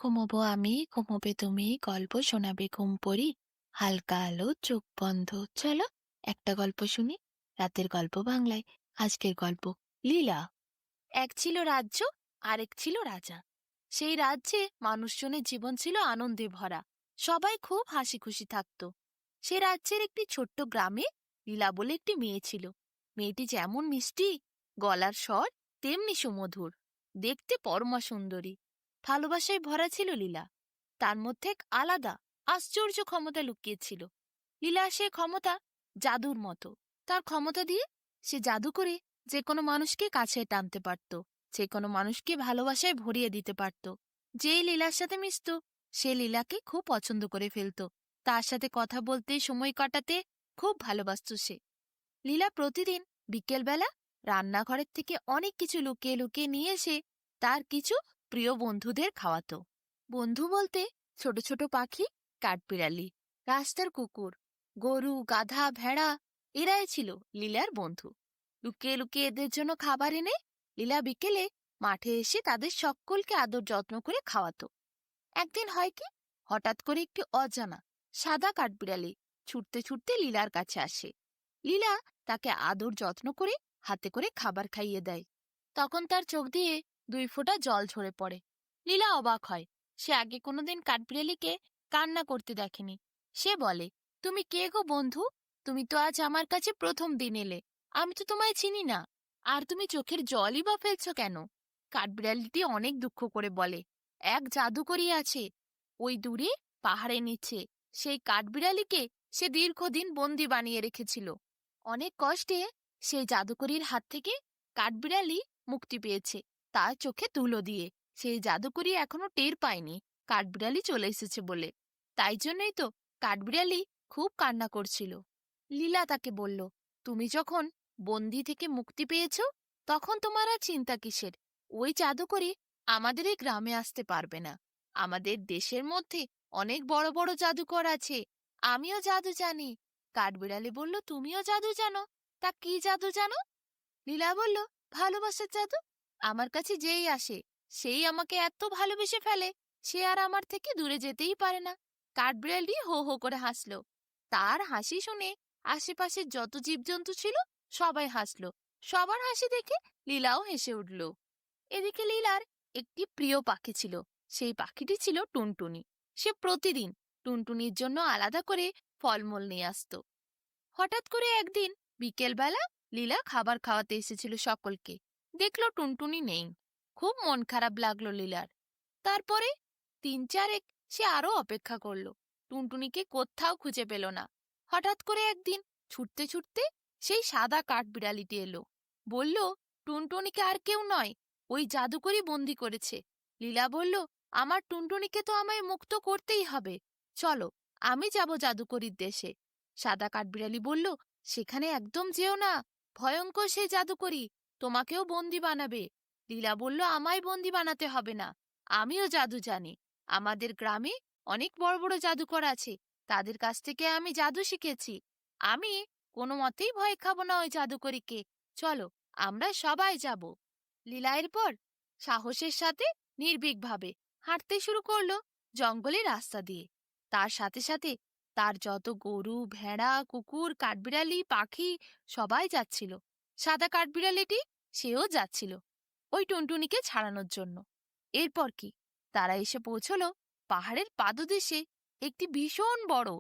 ঘুমোবো আমি, ঘুমোবে তুমি, গল্প শোনাবে ঘুম পড়ি। হালকা আলো, চোখ বন্ধ। চলো একটা গল্প শুনি। রাতের গল্প বাংলায়। আজকের গল্প লীলা। এক ছিল রাজ্য, আরেক ছিল রাজা। সেই রাজ্যে মানুষজনের জীবন ছিল আনন্দে ভরা। সবাই খুব হাসি খুশি থাকত। সে রাজ্যের একটি ছোট্ট গ্রামে লীলা বলে একটি মেয়ে ছিল। মেয়েটি যেমন মিষ্টি গলার স্বর, তেমনি সুমধুর, দেখতে পরমা সুন্দরী। ভালোবাসায় ভরা ছিল লীলা। তার মধ্যে এক আলাদা আশ্চর্য ক্ষমতা লুকিয়েছিল। লীলা সে ক্ষমতা জাদুর মতো। তার ক্ষমতা দিয়ে সে জাদু করে যে কোনো মানুষকে কাছে টানতে পারত, যে কোনো মানুষকে ভালোবাসায় ভরিয়ে দিতে পারত। যে লীলার সাথে মিশত সে লীলাকে খুব পছন্দ করে ফেলত। তার সাথে কথা বলতে, সময় কাটাতে খুব ভালোবাসত সে। লীলা প্রতিদিন বিকেলবেলা রান্নাঘরের থেকে অনেক কিছু লুকিয়ে লুকিয়ে নিয়ে এসে তার কিছু প্রিয় বন্ধুদের খাওয়াতো। বন্ধু বলতে ছোট ছোট পাখি, কাঠবিড়ালি, রাস্তার কুকুর, গরু, গাধা, ভেড়া, এরাই ছিল লীলার বন্ধু। লুকিয়ে লুকিয়ে এদের জন্য খাবার এনে লীলা বিকেলে মাঠে এসে তাদের সকলকে আদর যত্ন করে খাওয়াতো। একদিন হয় কি, হঠাৎ করে একটি অজানা সাদা কাঠবিড়ালি ছুটতে ছুটতে লীলার কাছে আসে। লীলা তাকে আদর যত্ন করে হাতে করে খাবার খাইয়ে দেয়। তখন তার চোখ দিয়ে দুই ফোঁটা জল ঝরে পড়ে। লীলা অবাক হয়। সে আগে কোনোদিন কাঠবিড়ালিকে কান্না করতে দেখেনি। সে বলে, তুমি কে গো বন্ধু? তুমি তো আজ আমার কাছে প্রথম দিন এলে। আমি তো তোমায় চিনি না। আর তুমি চোখের জলই বা ফেলছ কেন? কাঠবিড়ালিটি অনেক দুঃখ করে বলে, এক জাদুকরী আছে ওই দূরে পাহাড়ের নিচে। সেই কাঠবিড়ালিকে সে দীর্ঘদিন বন্দি বানিয়ে রেখেছিল। অনেক কষ্টে সেই জাদুকরীর হাত থেকে কাঠবিড়ালি মুক্তি পেয়েছে, তার চোখে তুলো দিয়ে। সেই জাদুকরী এখনো টের পায়নি কাঠবিড়ালি চলে এসেছে বলে। তাই জন্যই তো কাঠবিড়ালি খুব কান্না করছিল। লীলা তাকে বলল, তুমি যখন বন্দি থেকে মুক্তি পেয়েছ, তখন তোমার আর চিন্তা কিসের? ওই জাদুকরী আমাদের এই গ্রামে আসতে পারবে না। আমাদের দেশের মধ্যে অনেক বড় বড় জাদুকর আছে। আমিও জাদু জানি। কাঠবিড়ালি বলল, তুমিও জাদু জানো? তা কি জাদু জানো? লীলা বলল, ভালোবাসার জাদু। আমার কাছে যেই আসে সেই আমাকে এত ভালোবেসে ফেলে, সে আর আমার থেকে দূরে যেতেই পারে না। কাঠবিড়ালি হো হো করে হাসল। তার হাসি শুনে আশেপাশের যত জীবজন্তু ছিল সবাই হাসল। সবার হাসি দেখে লীলাও হেসে উঠল। এদিকে লীলার একটি প্রিয় পাখি ছিল। সেই পাখিটি ছিল টুনটুনি। সে প্রতিদিন টুনটুনির জন্য আলাদা করে ফলমূল নিয়ে আসতো। হঠাৎ করে একদিন বিকেলবেলা লীলা খাবার খাওয়াতে এসেছিল সকলকে। দেখলো টুনটুনি নেই। খুব মন খারাপ লাগলো লীলার। তারপরে দিন চারেক সে আরো অপেক্ষা করলো। টুনটুনিকে কোথাও খুঁজে পেল না। হঠাৎ করে একদিন ছুটতে ছুটতে সেই সাদা কাঠবিড়ালিটি এলো। বলল, টুনটুনিকে আর কেউ নয়, ওই জাদুকরী বন্দি করেছে। লীলা বলল, আমার টুনটুনিকে তো আমায় মুক্ত করতেই হবে। চলো, আমি যাব জাদুকরীর দেশে। সাদা কাঠবিড়ালি বলল, সেখানে একদম যেও না। ভয়ঙ্কর সেই জাদুকরী, তোমাকেও বন্দি বানাবে। লীলা বলল, আমায় বন্দি বানাতে হবে না। আমিও জাদু জানি। আমাদের গ্রামে অনেক বড় বড় জাদুকর আছে। তাদের কাছ থেকে আমি জাদু শিখেছি। আমি কোনো মতেই ভয় খাবো না ওই জাদুকরীকে। চলো, আমরা সবাই যাব। লীলা এরপর সাহসের সাথে নির্ভীকভাবে হাঁটতে শুরু করলো জঙ্গলের রাস্তা দিয়ে। তার সাথে সাথে তার যত গরু, ভেড়া, কুকুর, কাঠবিড়ালি, পাখি সবাই যাচ্ছিল। সাদা কাঠবিড়ালিটি সেও যাচ্ছিল ওই টুনটুনিকে ছাড়ানোর জন্য। এরপর কি, তারা এসে পৌঁছলো পাহাড়ের পাদদেশে একটি ভীষণ বড়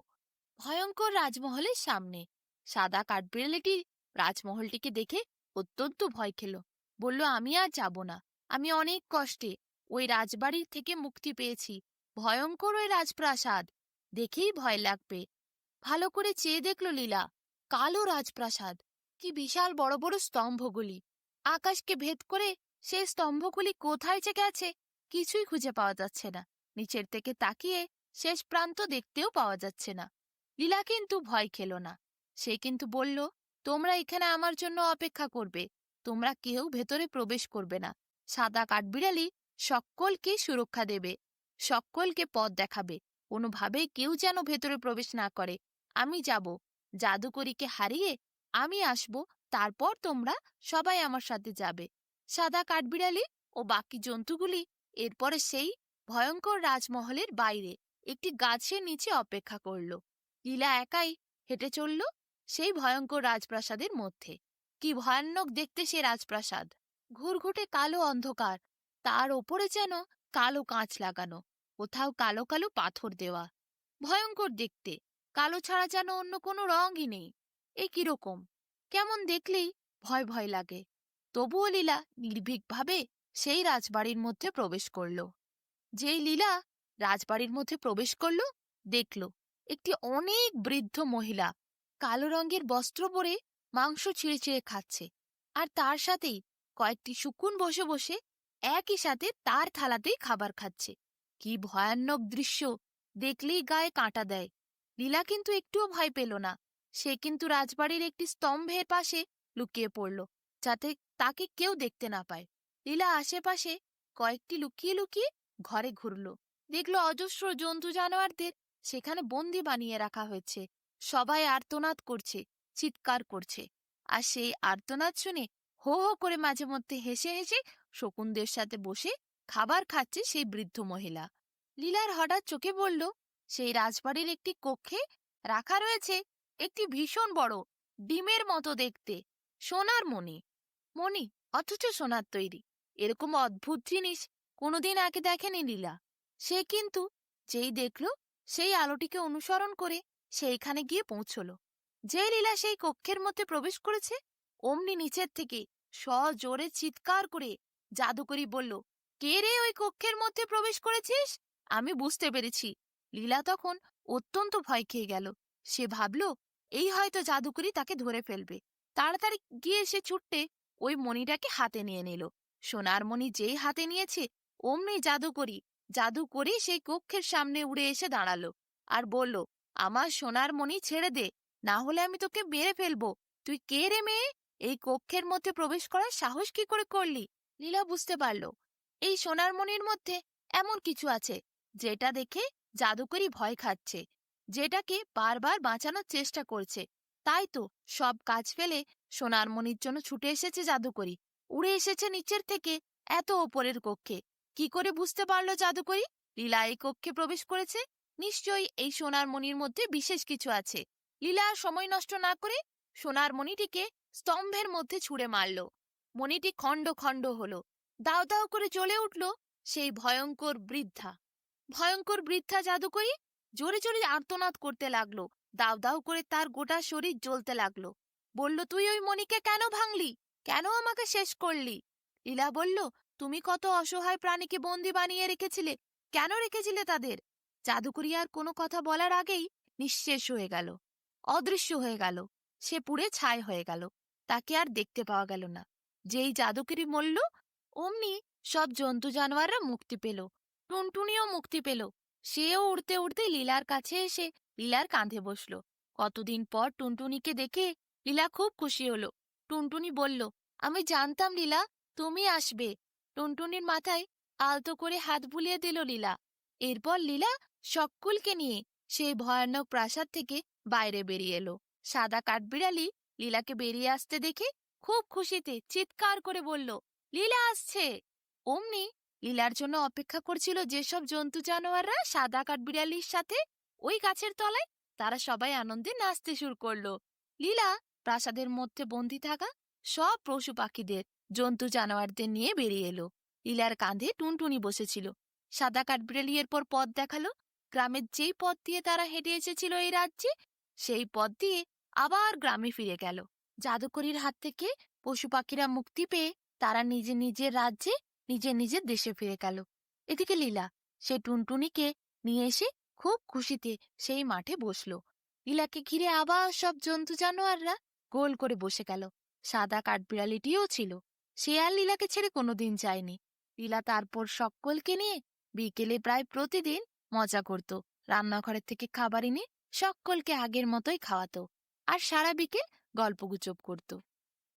ভয়ঙ্কর রাজমহলের সামনে। সাদা কাঠবিড়ালিটি রাজমহলটিকে দেখে অত্যন্ত ভয় খেল। বলল, আমি আর যাব না। আমি অনেক কষ্টে ওই রাজবাড়ির থেকে মুক্তি পেয়েছি। ভয়ঙ্কর ওই রাজপ্রাসাদ, দেখেই ভয় লাগবে। ভালো করে চেয়ে দেখল লীলা, কালো রাজপ্রাসাদ। কি বিশাল বড় বড় স্তম্ভগুলি! আকাশকে ভেদ করে সেই স্তম্ভগুলি কোথায় যে গেছে কিছুই খুঁজে পাওয়া যাচ্ছে না। নিচের থেকে তাকিয়ে শেষ প্রান্ত দেখতেও পাওয়া যাচ্ছে না। লীলা কিন্তু ভয় খেল না। সে কিন্তু বলল, তোমরা এখানে আমার জন্য অপেক্ষা করবে। তোমরা কেউ ভেতরে প্রবেশ করবে না। সাদা কাঠবিড়ালি সকলকে সুরক্ষা দেবে, সকলকে পথ দেখাবে। কোনোভাবেই কেউ যেন ভেতরে প্রবেশ না করে। আমি যাব, জাদুকরীকে হারিয়ে আমি আসব, তারপর তোমরা সবাই আমার সাথে যাবে। সাদা কাঠবিড়ালি ও বাকি জন্তুগুলি এরপরে সেই ভয়ঙ্কর রাজমহলের বাইরে একটি গাছের নিচে অপেক্ষা করল। লীলা একাই হেঁটে চলল সেই ভয়ঙ্কর রাজপ্রাসাদের মধ্যে। কি ভয়ানক দেখতে সে রাজপ্রাসাদ! ঘুরঘুটে কালো অন্ধকার, তার ওপরে যেন কালো কাঁচ লাগানো, কোথাও কালো কালো পাথর দেওয়া। ভয়ঙ্কর দেখতে, কালো ছাড়া যেন অন্য কোনো রঙই নেই। এ কিরকম! কেমন দেখলেই ভয় ভয় লাগে। তবুও লীলা নির্ভীকভাবে সেই রাজবাড়ির মধ্যে প্রবেশ করল। যেই লীলা রাজবাড়ির মধ্যে প্রবেশ করল, দেখল একটি অনেক বৃদ্ধ মহিলা কালো রঙের বস্ত্র পরে মাংস ছিঁড়ে ছিঁড়ে খাচ্ছে, আর তার সাথেই কয়েকটি শকুন বসে বসে একই সাথে তার থালাতেই খাবার খাচ্ছে। কি ভয়ানক দৃশ্য! দেখলেই গায়ে কাঁটা দেয়। লীলা কিন্তু একটুও ভয় পেল না। সে কিন্তু রাজবাড়ির একটি স্তম্ভের পাশে লুকিয়ে পড়ল, যাতে তাকে কেউ দেখতে না পায়। লীলা আশেপাশে কয়েকটি লুকিয়ে লুকিয়ে ঘরে ঘুরল। দেখল অজস্র জন্তু জানোয়ারদের সেখানে বন্দি বানিয়ে রাখা হয়েছে। সবাই আর্তনাদ করছে, চিৎকার করছে। আর সেই আর্তনাদ শুনে হো হো করে মাঝে মধ্যে হেসে হেসে শকুনদের সাথে বসে খাবার খাচ্ছে সেই বৃদ্ধ মহিলা। লীলার হঠাৎ চোখে পড়ল সেই রাজবাড়ির একটি কক্ষে রাখা রয়েছে একটি ভীষণ বড় ডিমের মতো দেখতে সোনার মণি। মণি, অথচ সোনার তৈরি। এরকম অদ্ভুত জিনিস কোনোদিন আগে দেখেনি লীলা। সে কিন্তু যেই দেখল সেই আলোটিকে অনুসরণ করে সেইখানে গিয়ে পৌঁছল। যে লীলা সেই কক্ষের মধ্যে প্রবেশ করেছে, অমনি নিচের থেকে সজোরে চিৎকার করে জাদুকরি বলল, কে রে ওই কক্ষের মধ্যে প্রবেশ করেছিস? আমি বুঝতে পেরেছি। লীলা তখন অত্যন্ত ভয় খেয়ে গেল। সে ভাবল এই হয়তো জাদুকরি তাকে ধরে ফেলবে। তাড়াতাড়ি গিয়ে সে ছুট্টে ওই মণিটাকে হাতে নিয়ে নিল। সোনার মণি যেই হাতে নিয়েছে, অমনি জাদু করে সেই কক্ষের সামনে উড়ে এসে দাঁড়ালো আর বলল, আমার সোনার মণি ছেড়ে দে, না হলে আমি তোকে মেরে ফেলবো। তুই কে রে মেয়ে? এই কক্ষের মধ্যে প্রবেশ করার সাহস কি করে করলি? লীলা বুঝতে পারল এই সোনার মণির মধ্যে এমন কিছু আছে যেটা দেখে জাদুকরি ভয় খাচ্ছে, যেটাকে বারবার বাঁচানোর চেষ্টা করছে। তাই তো সব কাজ ফেলে সোনার মণির জন্য ছুটে এসেছে জাদুকরি। উড়ে এসেছে নিচের থেকে এত ওপরের কক্ষে। কি করে বুঝতে পারলো জাদুকরি লীলা এই কক্ষে প্রবেশ করেছে? নিশ্চয়ই এই সোনার মণির মধ্যে বিশেষ কিছু আছে। লীলা আর সময় নষ্ট না করে সোনার মণিটিকে স্তম্ভের মধ্যে ছুঁড়ে মারল। মণিটি খণ্ড খণ্ড হলো। দাও দাও করে জ্বলে উঠল সেই ভয়ঙ্কর বৃদ্ধা জাদুকরি জোরে জোরে আর্তনাদ করতে লাগলো। দাও দাও করে তার গোটা শরীর জ্বলতে লাগলো। বলল, তুই ওই মণিকে কেন ভাঙলি? কেন আমাকে শেষ করলি? লীলা বলল, তুমি কত অসহায় প্রাণীকে বন্দি বানিয়ে রেখেছিলে, কেন রেখেছিলে তাদের? জাদুকরি আর কোনো কথা বলার আগেই নিঃশেষ হয়ে গেল, অদৃশ্য হয়ে গেল। সে পুড়ে ছাই হয়ে গেল, তাকে আর দেখতে পাওয়া গেল না। যেই জাদুকরি মরল, অমনি সব জন্তু জানোয়াররা মুক্তি পেল। টুনটুনিও মুক্তি পেল। সেও উড়তে উড়তে লীলার কাছে এসে লীলার কাঁধে বসল। কতদিন পর টুনটুনিকে দেখে লীলা খুব খুশি হলো। টুনটুনি বলল, আমি জানতাম লীলা তুমি আসবে। টুনটুনির মাথায় আলতো করে হাত বুলিয়ে দিল লীলা। এরপর লীলা সকলকে নিয়ে সেই ভয়ানক প্রাসাদ থেকে বাইরে বেরিয়ে এলো। সাদা কাঠবিড়ালি লীলাকে বেরিয়ে আসতে দেখে খুব খুশিতে চিৎকার করে বলল, লীলা আসছে। অমনি লীলার জন্য অপেক্ষা করছিল যেসব জন্তু জানোয়াররা সাদা কাঠবিড়ালির সাথে ওই গাছের তলায়, তারা সবাই আনন্দে নাচতে শুরু করলো। লীলা প্রাসাদের মধ্যে বন্দি থাকা সব পশু পাখিদের, জন্তু জানোয়ারদের নিয়ে বেরিয়ে এলো। লীলার কাঁধে টুনটুনি বসেছিল। সাদা কাঠবিড়ালি এরপর পথ দেখালো। গ্রামের যেই পথ দিয়ে তারা হেঁটে এসেছিল এই রাজ্যে, সেই পথ দিয়ে আবার গ্রামে ফিরে গেল। জাদুকরির হাত থেকে পশু পাখিরা মুক্তি পেয়ে তারা নিজের নিজের রাজ্যে নিজের নিজের দেশে ফিরে গেল। এদিকে লীলা সে টুনটুনিকে নিয়ে এসে খুব খুশিতে সেই মাঠে বসলো। লীলাকে ঘিরে আবার সব জন্তু জানোয়াররা গোল করে বসে গেল। সাদা কাঠবিড়ালিটিও ছিল। সে আর লীলাকে ছেড়ে কোনোদিন যায়নি। লীলা তারপর সকলকে নিয়ে বিকেলে প্রায় প্রতিদিন মজা করত। রান্নাঘরের থেকে খাবার এনে সকলকে আগের মতোই খাওয়াতো, আর সারা বিকেল গল্পগুজব করত।